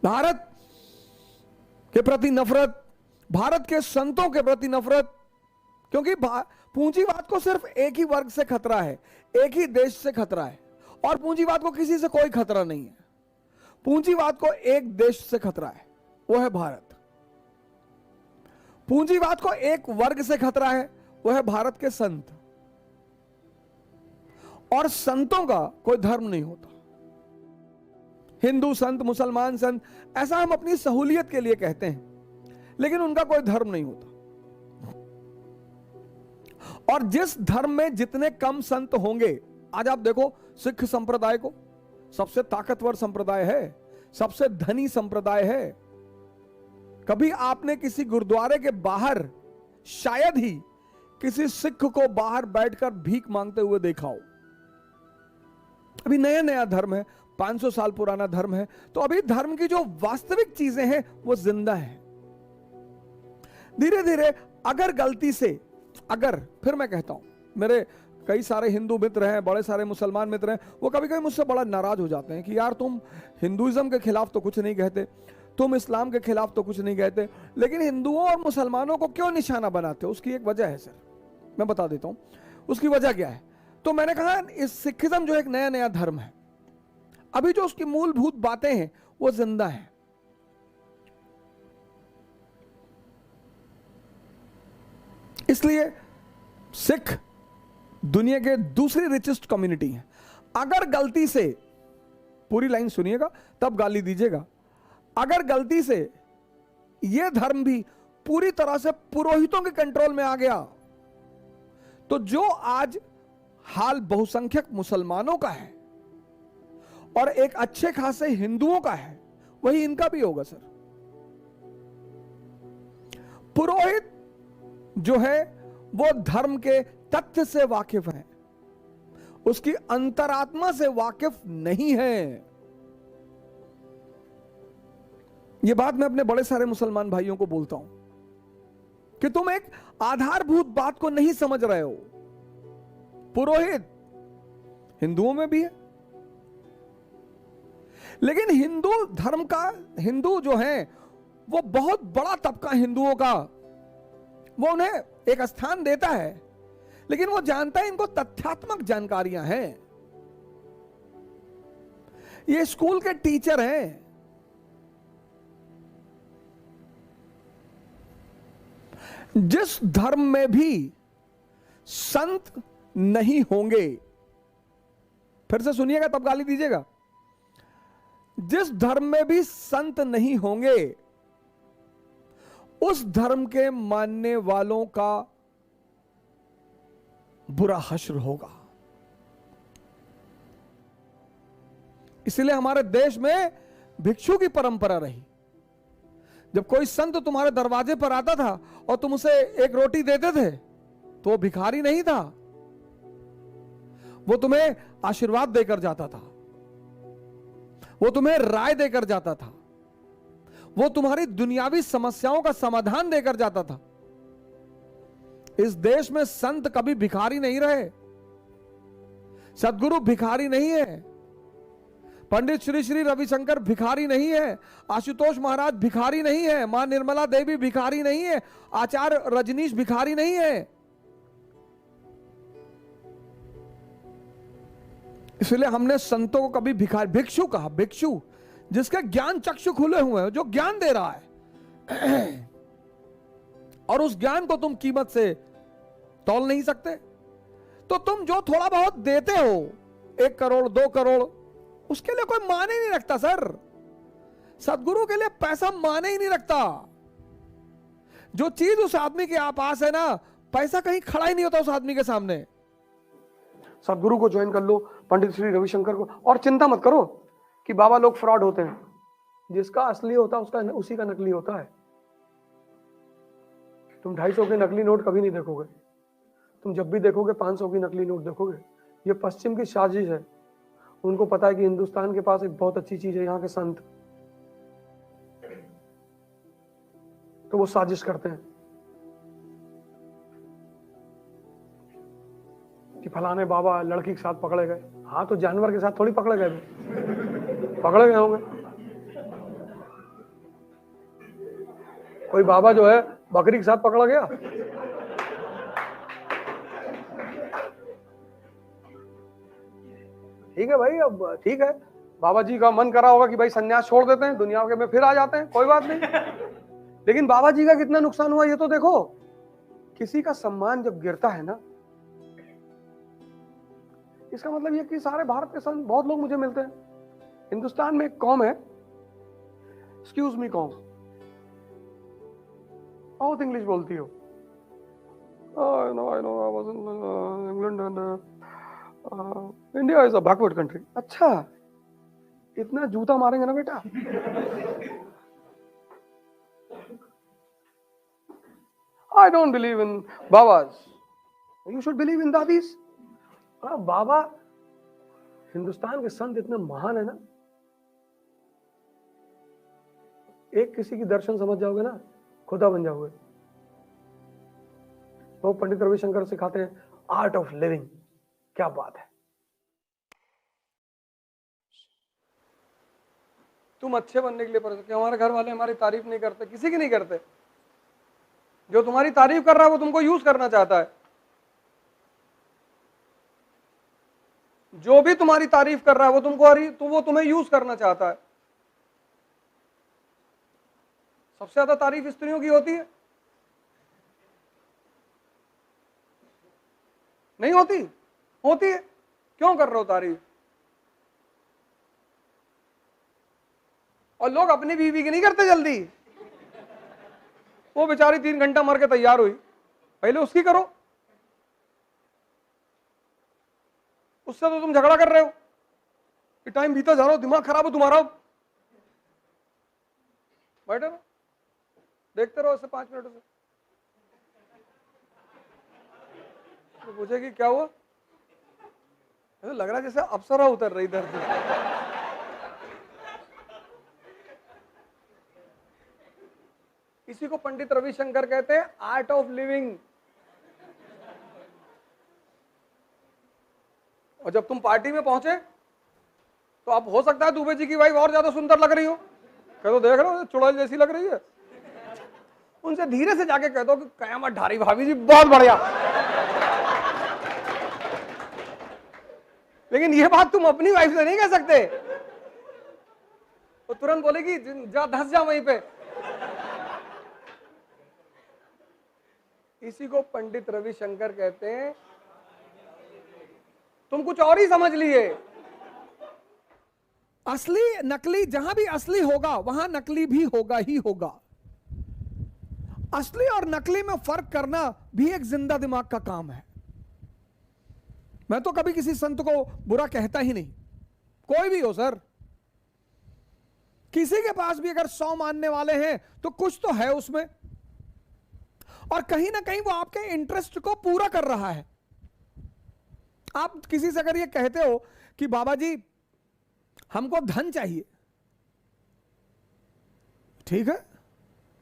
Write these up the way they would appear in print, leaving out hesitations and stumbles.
भारत के प्रति नफरत, भारत के संतों के प्रति नफरत, क्योंकि पूंजीवाद को सिर्फ एक ही वर्ग से खतरा है, एक ही देश से खतरा है, और पूंजीवाद को किसी से कोई खतरा नहीं है। पूंजीवाद को एक देश से खतरा है, वो है भारत। पूंजीवाद को एक वर्ग से खतरा है, वो है भारत के संत। और संतों का कोई धर्म नहीं होता। हिंदू संत, मुसलमान संत, ऐसा हम अपनी सहूलियत के लिए कहते हैं, लेकिन उनका कोई धर्म नहीं होता। और जिस धर्म में जितने कम संत होंगे, आज आप देखो सिख संप्रदाय को सबसे ताकतवर संप्रदाय है, सबसे धनी संप्रदाय है। कभी आपने किसी गुरुद्वारे के बाहर शायद ही किसी सिख को बाहर बैठकर भीख मांगते हुए देखा हो। अभी नया नया धर्म है, 500 साल पुराना धर्म है, तो अभी धर्म की जो वास्तविक चीजें हैं वो जिंदा है। धीरे धीरे अगर गलती से, अगर, फिर मैं कहता हूं, मेरे कई सारे हिंदू मित्र हैं, बड़े सारे मुसलमान मित्र हैं, वो कभी कभी मुझसे बड़ा नाराज हो जाते हैं कि यार तुम हिंदुइज्म के खिलाफ तो कुछ नहीं कहते, तुम इस्लाम के खिलाफ तो कुछ नहीं कहते, लेकिन हिंदुओं और मुसलमानों को क्यों निशाना बनाते हो? उसकी एक वजह है सर, मैं बता देता हूं उसकी वजह क्या है। तो मैंने कहा इस सिखिज्म जो एक नया नया धर्म है, अभी जो उसकी मूलभूत बातें हैं वो जिंदा हैं। इसलिए सिख दुनिया के दूसरी रिचेस्ट कम्युनिटी है। अगर गलती से, पूरी लाइन सुनिएगा तब गाली दीजिएगा, अगर गलती से यह धर्म भी पूरी तरह से पुरोहितों के कंट्रोल में आ गया, तो जो आज हाल बहुसंख्यक मुसलमानों का है और एक अच्छे खासे हिंदुओं का है, वही इनका भी होगा सर। पुरोहित जो है वो धर्म के तथ्य से वाकिफ है, उसकी अंतरात्मा से वाकिफ नहीं है। यह बात मैं अपने बड़े सारे मुसलमान भाइयों को बोलता हूं कि तुम एक आधारभूत बात को नहीं समझ रहे हो। पुरोहित हिंदुओं में भी है, लेकिन हिंदू धर्म का, हिंदू जो है वो बहुत बड़ा तबका हिंदुओं का, वो उन्हें एक स्थान देता है, लेकिन वो जानता है इनको तथ्यात्मक जानकारियां हैं। ये स्कूल के टीचर हैं, जिस धर्म में भी संत नहीं होंगे, फिर से सुनिएगा तब गाली दीजिएगा, जिस धर्म में भी संत नहीं होंगे उस धर्म के मानने वालों का बुरा हश्र होगा। इसलिए हमारे देश में भिक्षु की परंपरा रही। जब कोई संत तुम्हारे दरवाजे पर आता था और तुम उसे एक रोटी देते थे, तो वो भिखारी नहीं था, वो तुम्हें आशीर्वाद देकर जाता था, वो तुम्हें राय देकर जाता था, वो तुम्हारी दुनियावी समस्याओं का समाधान देकर जाता था। इस देश में संत कभी भिखारी नहीं रहे, सदगुरु भिखारी नहीं है, पंडित श्री श्री रविशंकर भिखारी नहीं है, आशुतोष महाराज भिखारी नहीं है, मां निर्मला देवी भिखारी नहीं है, आचार्य रजनीश भिखारी नहीं है। इसलिए हमने संतों को कभी भिखारी, भिक्षु कहा। भिक्षु जिसके ज्ञान चक्षु खुले हुए हैं, जो ज्ञान दे रहा है और उस ज्ञान को तुम कीमत से तौल नहीं सकते, तो तुम जो थोड़ा बहुत देते हो, 1 करोड़ 2 करोड़, उसके लिए कोई माने नहीं रखता सर। सदगुरु के लिए पैसा माने ही नहीं रखता। जो चीज उस आदमी के पास है ना, पैसा कहीं खड़ा ही नहीं होता उस आदमी के सामने। सदगुरु को ज्वाइन कर लो, पंडित श्री रविशंकर को, और चिंता मत करो कि बाबा लोग फ्रॉड होते हैं। जिसका असली होता है उसका उसी का नकली होता है। तुम 250 के नकली नोट कभी नहीं देखोगे, तुम जब भी देखोगे 500 की नकली नोट देखोगे। ये पश्चिम की साजिश है। उनको पता है कि हिंदुस्तान के पास एक बहुत अच्छी चीज है, यहाँ के संत, तो वो साजिश करते हैं कि फलाने बाबा लड़की के साथ पकड़े गए। हाँ, तो जानवर के साथ थोड़ी पकड़े गए, पकड़े गए होंगे। कोई बाबा जो है बकरी के साथ पकड़ा गया। ठीक है भाई, अब ठीक है, बाबा जी का मन करा होगा कि भाई सन्यास छोड़ देते हैं, दुनिया के में फिर आ जाते हैं, कोई बात नहीं। लेकिन बाबा जी का कितना नुकसान हुआ ये तो देखो। किसी का सम्मान जब गिरता है ना, इसका मतलब ये कि सारे भारत के संत, बहुत लोग मुझे मिलते हैं। हिंदुस्तान में एक कौम है, एक्सक्यूज मी कौम, बहुत इंग्लिश बोलती हो। I know, I was in England and India is a backward country. अच्छा, इतना जूता मारेंगे ना बेटा। I don't believe in Babas. You should believe in Dadis. बाबा, हिंदुस्तान के संत इतने महान है ना, एक किसी की दर्शन समझ जाओगे ना, खुदा बन जाओगे। वो पंडित रविशंकर सिखाते हैं आर्ट ऑफ लिविंग। क्या बात है। तुम अच्छे बनने के लिए पढ़ते, कि हमारे घर वाले हमारी तारीफ नहीं करते, किसी की नहीं करते। जो तुम्हारी तारीफ कर रहा है वो तुमको यूज करना चाहता है। जो भी तुम्हारी तारीफ कर रहा है वो वो तुम्हें यूज करना चाहता है। सबसे ज्यादा तारीफ स्त्रियों की होती है, नहीं होती? होती है। क्यों कर रहे हो तारीफ? और लोग अपनी बीवी की नहीं करते जल्दी। वो बेचारी 3 घंटा मर के तैयार हुई, पहले उसकी करो। उससे तो तुम झगड़ा कर रहे हो कि टाइम बीता जा रहा हो, दिमाग खराब हो तुम्हारा। बैठे रहो, देखते रहो इसे 5 मिनट से। तो पूछेगी क्या हुआ? तो लग रहा है जैसे अप्सरा उतर रही धरती। इसी को पंडित रविशंकर कहते हैं आर्ट ऑफ लिविंग। और जब तुम पार्टी में पहुंचे तो अब हो सकता है दुबे जी की वाइफ और ज्यादा सुंदर लग रही हो, कह दो देख रहे हो चुड़ैल जैसी लग रही है। उनसे धीरे से जाके कह दो कि कयामत ढारी भाभी जी बहुत बढ़िया। लेकिन ये बात तुम अपनी वाइफ से नहीं कह सकते। वो तुरंत बोलेगी जा धंस जा वहीं पे। इसी को पंडित रविशंकर कहते हैं। तुम कुछ और ही समझ लिए। असली नकली, जहां भी असली होगा वहां नकली भी होगा ही होगा। असली और नकली में फर्क करना भी एक जिंदा दिमाग का काम है। मैं तो कभी किसी संत को बुरा कहता ही नहीं, कोई भी हो सर। किसी के पास भी अगर 100 मानने वाले हैं तो कुछ तो है उसमें, और कहीं ना कहीं वो आपके इंटरेस्ट को पूरा कर रहा है। आप किसी से अगर ये कहते हो कि बाबा जी हमको धन चाहिए, ठीक है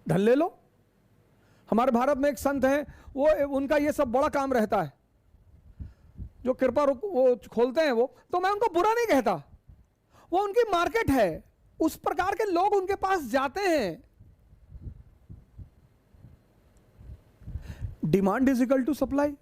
धन ले लो। हमारे भारत में एक संत हैं, वो उनका ये सब बड़ा काम रहता है, जो कृपा वो खोलते हैं वो, तो मैं उनको बुरा नहीं कहता, वो उनकी मार्केट है, उस प्रकार के लोग उनके पास जाते हैं। Demand is equal to supply.